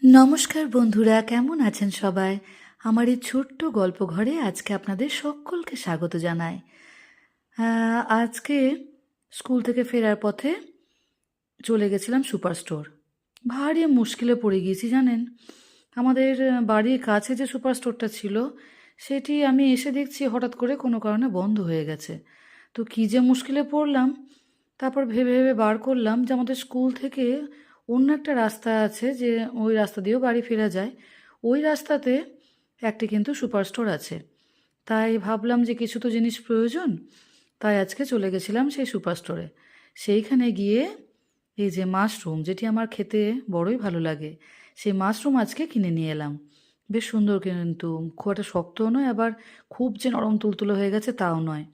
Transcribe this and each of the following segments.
নমস্কার বন্ধুরা, কেমন আছেন সবাই? আমার এই ছোট্ট গল্প ঘরে আজকে আপনাদের সকলকে স্বাগত জানাই। আজকে স্কুল থেকে ফেরার পথে চলে গেছিলাম সুপার স্টোর। ভারী মুশকিলে পড়ে গিয়েছি জানেন। আমাদের বাড়ির কাছে যে সুপার স্টোরটা ছিল, সেটি আমি এসে দেখছি হঠাৎ করে কোনো কারণে বন্ধ হয়ে গেছে। তো কী যে মুশকিলে পড়লাম, তারপর ভেবে ভেবে বার করলাম যে আমাদের স্কুল থেকে অন্য একটা রাস্তা আছে, যে ওই রাস্তা দিয়েও বাড়ি ফেরা যায়। ওই রাস্তাতে একটি কিন্তু সুপার স্টোর আছে। তাই ভাবলাম যে কিছু তো জিনিস প্রয়োজন, তাই আজকে চলে গেছিলাম সেই সুপার স্টোরে। সেইখানে গিয়ে এই যে মাশরুম, যেটি আমার খেতে বড়ই ভালো লাগে, সেই মাশরুম আজকে কিনে নিয়ে এলাম। বেশ সুন্দর, কিন্তু খুব একটা শক্তও নয়, আবার খুব যে নরম তুলতুলে হয়ে গেছে তাও নয়।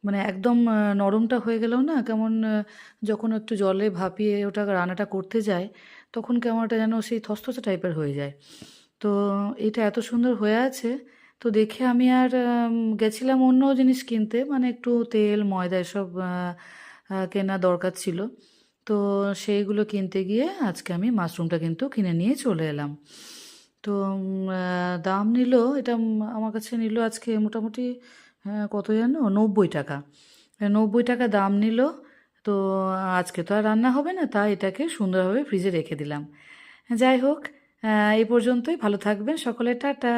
মানে একদম নরমটা হয়ে গেলেও না কেমন, যখন একটু জলে ভাপিয়ে ওটা রান্নাটা করতে যায়, তখন কেমন একটা যেন সেই থসথসে টাইপের হয়ে যায়। তো এটা এত সুন্দর হয়ে আছে, তো দেখে আমি আর গেছিলাম অন্য জিনিস কিনতে, মানে একটু তেল ময়দা এসব কেনা দরকার ছিল। তো সেইগুলো কিনতে গিয়ে আজকে আমি মাশরুমটা কিন্তু কিনে নিয়ে চলে এলাম। তো দাম নিল, এটা আমার কাছে নিল আজকে মোটামুটি কত যেন, 90 টাকা। 90 টাকা দাম নিল। তো আজকে তো আর রান্না হবে না, তাই এটাকে সুন্দরভাবে ফ্রিজে রেখে দিলাম। যাই হোক, এই পর্যন্তই। ভালো থাকবেন সকলে, টাটা।